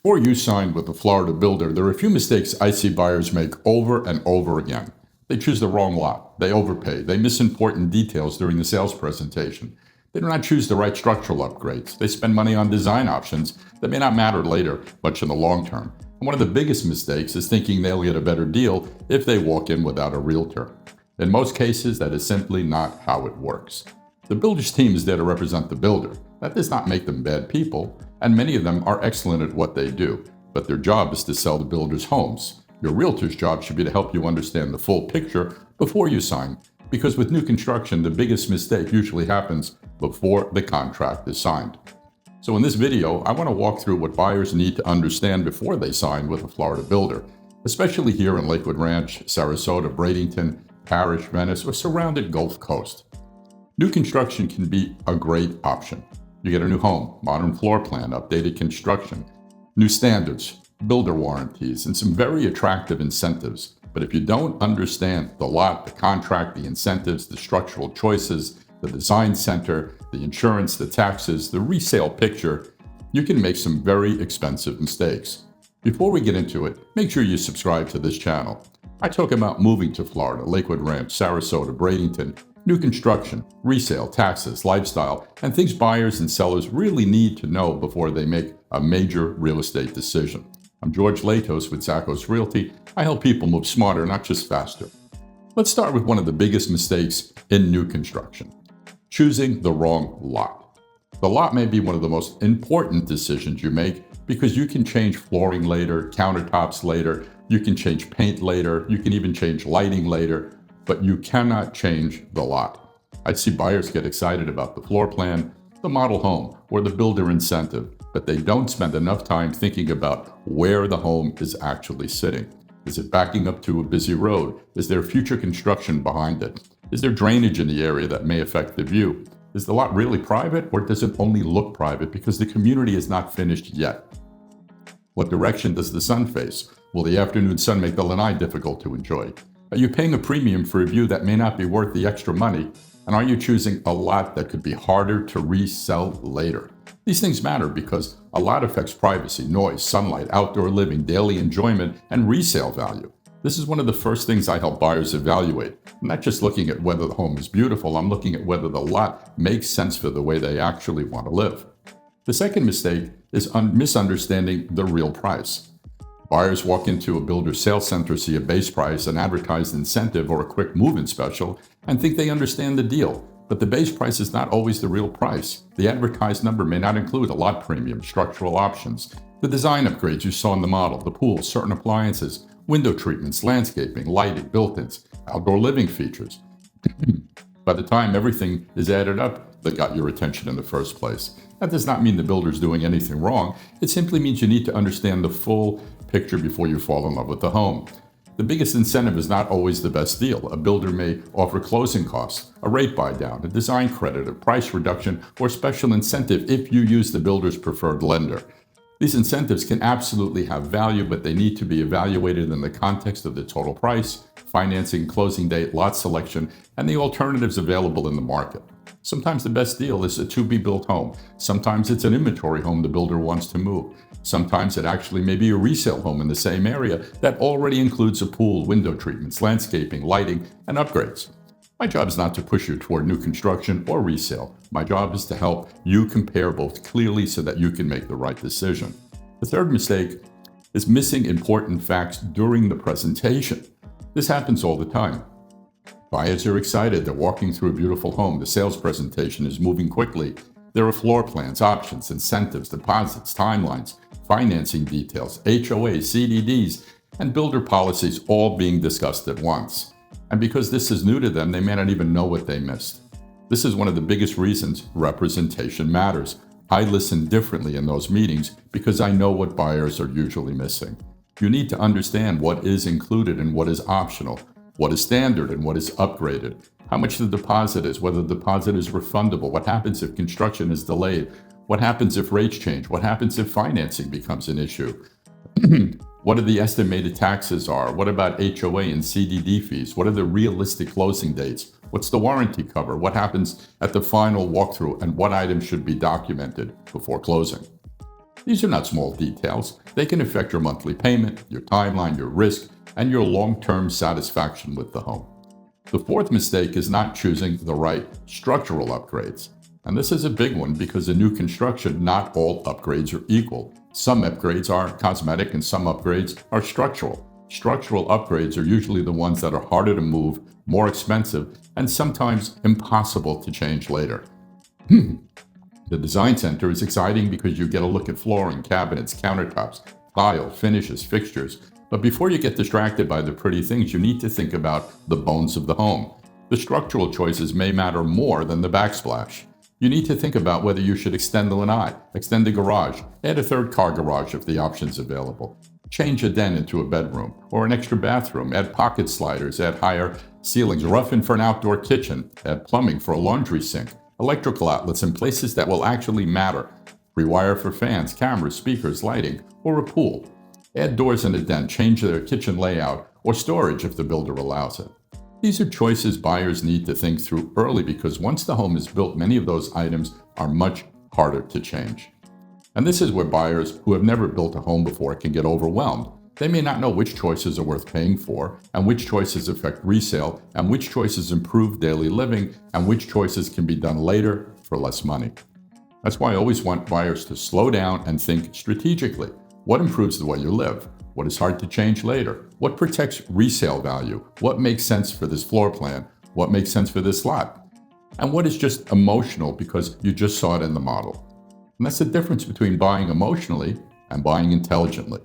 Before you signed with a Florida builder, there are a few mistakes I see buyers make over and over again. They choose the wrong lot. They overpay. They miss important details during the sales presentation. They do not choose the right structural upgrades. They spend money on design options that may not matter later, much in the long term. And one of the biggest mistakes is thinking they'll get a better deal if they walk in without a realtor. In most cases, that is simply not how it works. The builder's team is there to represent the builder. That does not make them bad people, and many of them are excellent at what they do, but their job is to sell the builder's homes. Your realtor's job should be to help you understand the full picture before you sign, because with new construction, the biggest mistake usually happens before the contract is signed. So in this video, I want to walk through what buyers need to understand before they sign with a Florida builder, especially here in Lakewood Ranch, Sarasota, Bradenton, Parrish, Venice, or surrounded Gulf Coast. New construction can be a great option. You get a new home, modern floor plan, updated construction, new standards, builder warranties, and some very attractive incentives. But if you don't understand the lot, the contract, the incentives, the structural choices, the design center, the insurance, the taxes, the resale picture, you can make some very expensive mistakes. Before we get into it, make sure you subscribe to this channel. I talk about moving to Florida, Lakewood Ranch, Sarasota, Bradenton, new construction, resale, taxes, lifestyle, and things buyers and sellers really need to know before they make a major real estate decision. I'm George Latos with Zackos Realty. I help people move smarter, not just faster. Let's start with one of the biggest mistakes in new construction: choosing the wrong lot. The lot may be one of the most important decisions you make because you can change flooring later, countertops later, you can change paint later, you can even change lighting later, but you cannot change the lot. I see buyers get excited about the floor plan, the model home, or the builder incentive, but they don't spend enough time thinking about where the home is actually sitting. Is it backing up to a busy road? Is there future construction behind it? Is there drainage in the area that may affect the view? Is the lot really private, or does it only look private because the community is not finished yet? What direction does the sun face? Will the afternoon sun make the lanai difficult to enjoy? Are you paying a premium for a view that may not be worth the extra money? And are you choosing a lot that could be harder to resell later? These things matter because a lot affects privacy, noise, sunlight, outdoor living, daily enjoyment, and resale value. This is one of the first things I help buyers evaluate. I'm not just looking at whether the home is beautiful, I'm looking at whether the lot makes sense for the way they actually want to live. The second mistake is misunderstanding the real price. Buyers walk into a builder's sales center, see a base price, an advertised incentive, or a quick move-in special, and think they understand the deal. But the base price is not always the real price. The advertised number may not include a lot premium, structural options, the design upgrades you saw in the model, the pool, certain appliances, window treatments, landscaping, lighting, built-ins, outdoor living features. By the time everything is added up that got your attention in the first place. That does not mean the builder's doing anything wrong. It simply means you need to understand the full picture before you fall in love with the home. The biggest incentive is not always the best deal. A builder may offer closing costs, a rate buy down, a design credit, a price reduction, or special incentive if you use the builder's preferred lender. These incentives can absolutely have value, but they need to be evaluated in the context of the total price, financing, closing date, lot selection, and the alternatives available in the market. Sometimes the best deal is a to-be-built home. Sometimes it's an inventory home the builder wants to move. Sometimes it actually may be a resale home in the same area that already includes a pool, window treatments, landscaping, lighting, and upgrades. My job is not to push you toward new construction or resale. My job is to help you compare both clearly so that you can make the right decision. The third mistake is missing important facts during the presentation. This happens all the time. Buyers are excited, they're walking through a beautiful home, the sales presentation is moving quickly. There are floor plans, options, incentives, deposits, timelines, financing details, HOAs, CDDs, and builder policies all being discussed at once. And because this is new to them, they may not even know what they missed. This is one of the biggest reasons representation matters. I listen differently in those meetings because I know what buyers are usually missing. You need to understand what is included and what is optional, what is standard and what is upgraded, how much the deposit is, whether the deposit is refundable, what happens if construction is delayed, what happens if rates change, what happens if financing becomes an issue, what are the estimated taxes are, what about HOA and CDD fees, what are the realistic closing dates, what's the warranty cover, what happens at the final walkthrough, and what items should be documented before closing. These are not small details. They can affect your monthly payment, your timeline, your risk, and your long-term satisfaction with the home. The fourth mistake is not choosing the right structural upgrades. And this is a big one because in new construction, not all upgrades are equal. Some upgrades are cosmetic and some upgrades are structural. Structural upgrades are usually the ones that are harder to move, more expensive, and sometimes impossible to change later. The design center is exciting because you get a look at flooring, cabinets, countertops, tile, finishes, fixtures. But before you get distracted by the pretty things, you need to think about the bones of the home. The structural choices may matter more than the backsplash. You need to think about whether you should extend the lanai, extend the garage, add a third car garage if the option's available, change a den into a bedroom or an extra bathroom, add pocket sliders, add higher ceilings, roughen for an outdoor kitchen, add plumbing for a laundry sink, electrical outlets in places that will actually matter, rewire for fans, cameras, speakers, lighting, or a pool. Add doors in a den, change their kitchen layout, or storage if the builder allows it. These are choices buyers need to think through early because once the home is built, many of those items are much harder to change. And this is where buyers who have never built a home before can get overwhelmed. They may not know which choices are worth paying for, and which choices affect resale, and which choices improve daily living, and which choices can be done later for less money. That's why I always want buyers to slow down and think strategically. What improves the way you live? What is hard to change later? What protects resale value? What makes sense for this floor plan? What makes sense for this lot? And what is just emotional because you just saw it in the model? And that's the difference between buying emotionally and buying intelligently.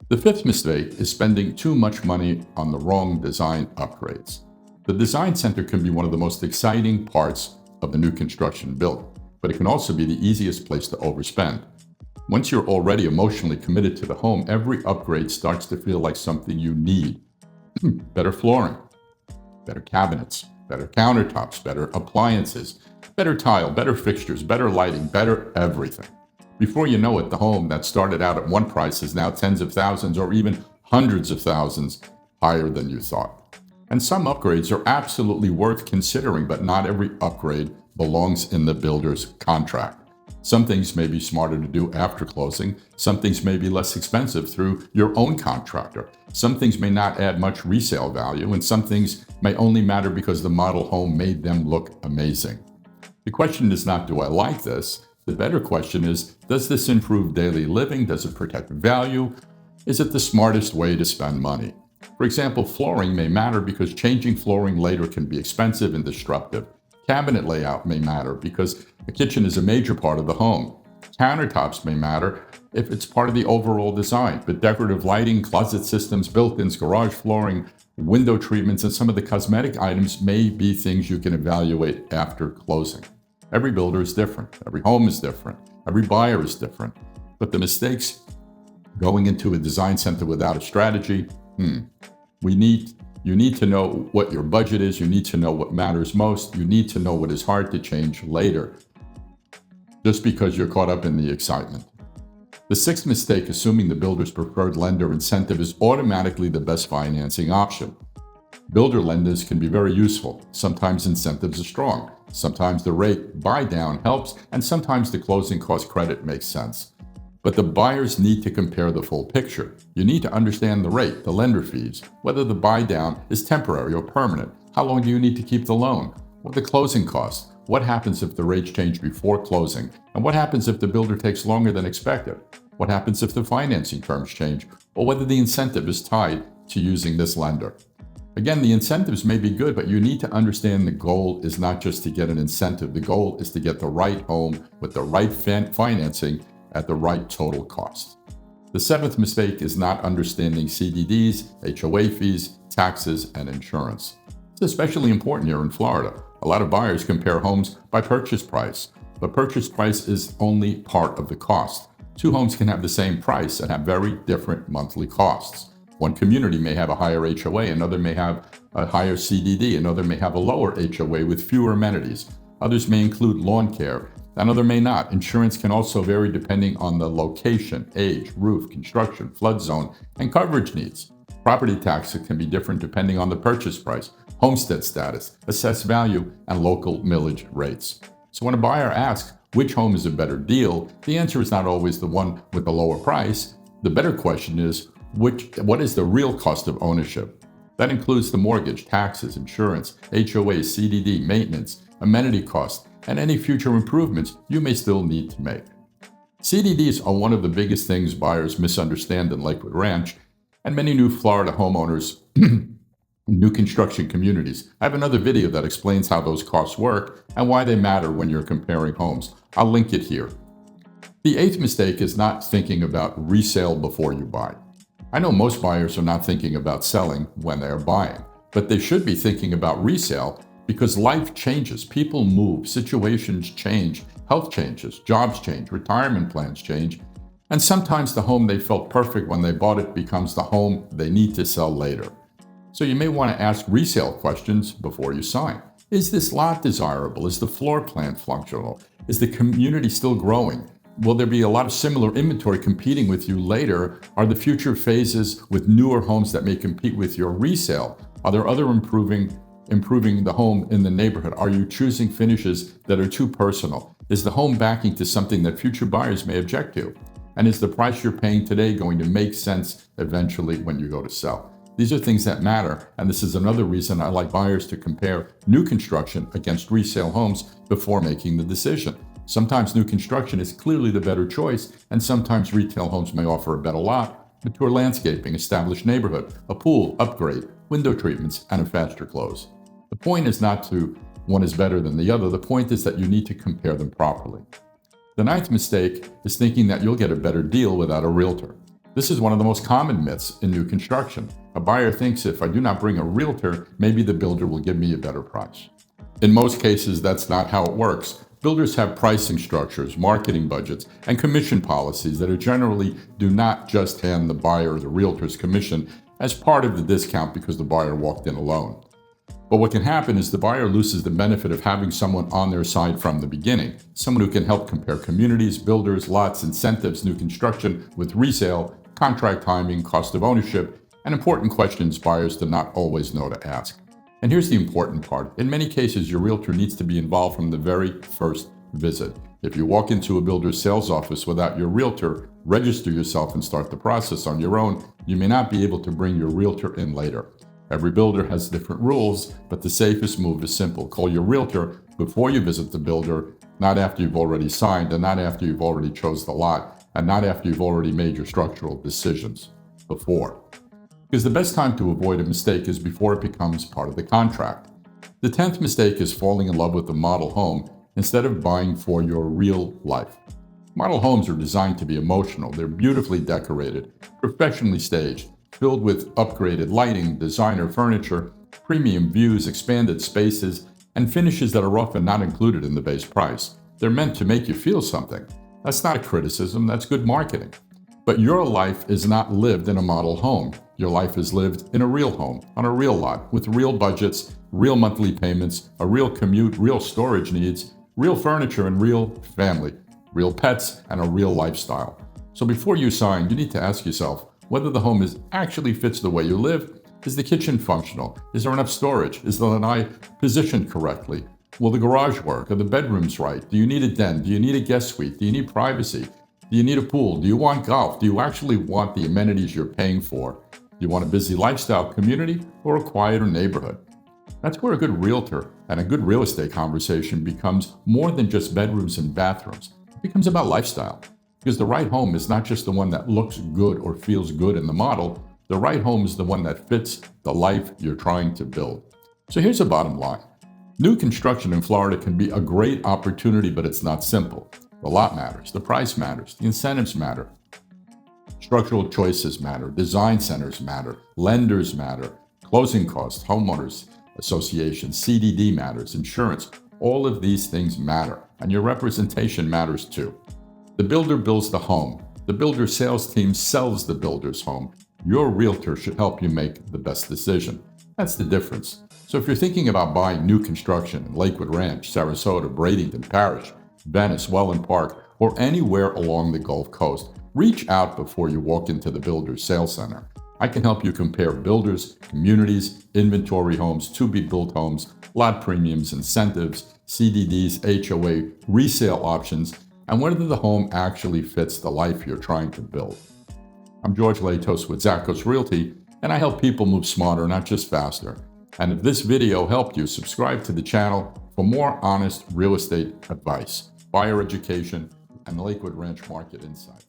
The fifth mistake is spending too much money on the wrong design upgrades. The design center can be one of the most exciting parts of the new construction build, but it can also be the easiest place to overspend. Once you're already emotionally committed to the home, every upgrade starts to feel like something you need. Better flooring, better cabinets, better countertops, better appliances, better tile, better fixtures, better lighting, better everything. Before you know it, the home that started out at one price is now tens of thousands or even hundreds of thousands higher than you thought. And some upgrades are absolutely worth considering, but not every upgrade belongs in the builder's contract. Some things may be smarter to do after closing. Some things may be less expensive through your own contractor. Some things may not add much resale value, and some things may only matter because the model home made them look amazing. The question is not, do I like this? The better question is, does this improve daily living? Does it protect value? Is it the smartest way to spend money? For example, flooring may matter because changing flooring later can be expensive and disruptive. Cabinet layout may matter because the kitchen is a major part of the home. Countertops may matter if it's part of the overall design, but decorative lighting, closet systems, built-ins, garage flooring, window treatments, and some of the cosmetic items may be things you can evaluate after closing. Every builder is different. Every home is different. Every buyer is different. But the mistakes going into a design center without a strategy, you need to know what your budget is. You need to know what matters most. You need to know what is hard to change later, just because you're caught up in the excitement. The sixth mistake, assuming the builder's preferred lender incentive is automatically the best financing option. Builder lenders can be very useful. Sometimes incentives are strong. Sometimes the rate buy down helps, and sometimes the closing cost credit makes sense. But the buyers need to compare the full picture. You need to understand the rate, the lender fees, whether the buy down is temporary or permanent. How long do you need to keep the loan? What the closing costs? What happens if the rates change before closing? And what happens if the builder takes longer than expected? What happens if the financing terms change? Or whether the incentive is tied to using this lender? Again, the incentives may be good, but you need to understand the goal is not just to get an incentive. The goal is to get the right home with the right financing at the right total cost. The seventh mistake is not understanding CDDs, HOA fees, taxes, and insurance. It's especially important here in Florida. A lot of buyers compare homes by purchase price, but purchase price is only part of the cost. Two homes can have the same price and have very different monthly costs. One community may have a higher HOA, another may have a higher CDD, another may have a lower HOA with fewer amenities. Others may include lawn care, another may not. Insurance can also vary depending on the location, age, roof, construction, flood zone, and coverage needs. Property taxes can be different depending on the purchase price, homestead status, assessed value, and local millage rates. So when a buyer asks, which home is a better deal, the answer is not always the one with the lower price. The better question is, what is the real cost of ownership? That includes the mortgage, taxes, insurance, HOA, CDD, maintenance, amenity costs, and any future improvements you may still need to make. CDDs are one of the biggest things buyers misunderstand in Lakewood Ranch, and many new Florida homeowners in new construction communities. I have another video that explains how those costs work and why they matter when you're comparing homes. I'll link it here. The eighth mistake is not thinking about resale before you buy. I know most buyers are not thinking about selling when they are buying, but they should be thinking about resale because life changes, people move, situations change, health changes, jobs change, retirement plans change, and sometimes the home they felt perfect when they bought it becomes the home they need to sell later. So you may want to ask resale questions before you sign. Is this lot desirable? Is the floor plan functional? Is the community still growing? Will there be a lot of similar inventory competing with you later? Are the future phases with newer homes that may compete with your resale? Are there other improving the home in the neighborhood? Are you choosing finishes that are too personal? Is the home backing to something that future buyers may object to? And is the price you're paying today going to make sense eventually when you go to sell? These are things that matter, and this is another reason I like buyers to compare new construction against resale homes before making the decision. Sometimes new construction is clearly the better choice, and sometimes retail homes may offer a better lot, mature landscaping, established neighborhood, a pool, upgrade, window treatments, and a faster close. The point is not to one is better than the other. The point is that you need to compare them properly. The ninth mistake is thinking that you'll get a better deal without a realtor. This is one of the most common myths in new construction. A buyer thinks if I do not bring a realtor, maybe the builder will give me a better price. In most cases, that's not how it works. Builders have pricing structures, marketing budgets, and commission policies that generally do not just hand the buyer the realtor's commission as part of the discount because the buyer walked in alone. But what can happen is the buyer loses the benefit of having someone on their side from the beginning, someone who can help compare communities, builders, lots, incentives, new construction with resale, contract timing, cost of ownership, and important questions buyers do not always know to ask. And here's the important part. In many cases, your realtor needs to be involved from the very first visit. If you walk into a builder's sales office without your realtor, register yourself and start the process on your own, you may not be able to bring your realtor in later. Every builder has different rules, but the safest move is simple. Call your realtor before you visit the builder, not after you've already signed, and not after you've already chose the lot, and not after you've already made your structural decisions. Before. Because the best time to avoid a mistake is before it becomes part of the contract. The 10th mistake is falling in love with the model home instead of buying for your real life. Model homes are designed to be emotional. They're beautifully decorated, professionally staged, filled with upgraded lighting, designer furniture, premium views, expanded spaces, and finishes that are often not included in the base price. They're meant to make you feel something. That's not a criticism, that's good marketing. But your life is not lived in a model home. Your life is lived in a real home, on a real lot, with real budgets, real monthly payments, a real commute, real storage needs, real furniture and real family, real pets, and a real lifestyle. So before you sign, you need to ask yourself whether the home actually fits the way you live. Is the kitchen functional? Is there enough storage? Is the lanai positioned correctly? Will the garage work? Are the bedrooms right? Do you need a den? Do you need a guest suite? Do you need privacy? Do you need a pool? Do you want golf? Do you actually want the amenities you're paying for? Do you want a busy lifestyle community or a quieter neighborhood? That's where a good realtor and a good real estate conversation becomes more than just bedrooms and bathrooms. It becomes about lifestyle. Because the right home is not just the one that looks good or feels good in the model. The right home is the one that fits the life you're trying to build. So here's the bottom line. New construction in Florida can be a great opportunity, but it's not simple. The lot matters, the price matters, the incentives matter. Structural choices matter, design centers matter, lenders matter, closing costs, homeowners associations, CDD matters, insurance. All of these things matter, and your representation matters too. The builder builds the home. The builder sales team sells the builder's home. Your realtor should help you make the best decision. That's the difference. So if you're thinking about buying new construction in Lakewood Ranch, Sarasota, Bradenton, Parrish, Venice, Wellen Park, or anywhere along the Gulf Coast, reach out before you walk into the builder's sales center. I can help you compare builders, communities, inventory homes, to-be-built homes, lot premiums, incentives, CDDs, HOA, resale options, and whether the home actually fits the life you're trying to build. I'm George Latos with Zackos Realty, and I help people move smarter, not just faster. And if this video helped you, subscribe to the channel for more honest real estate advice, buyer education, and Lakewood Ranch market insights.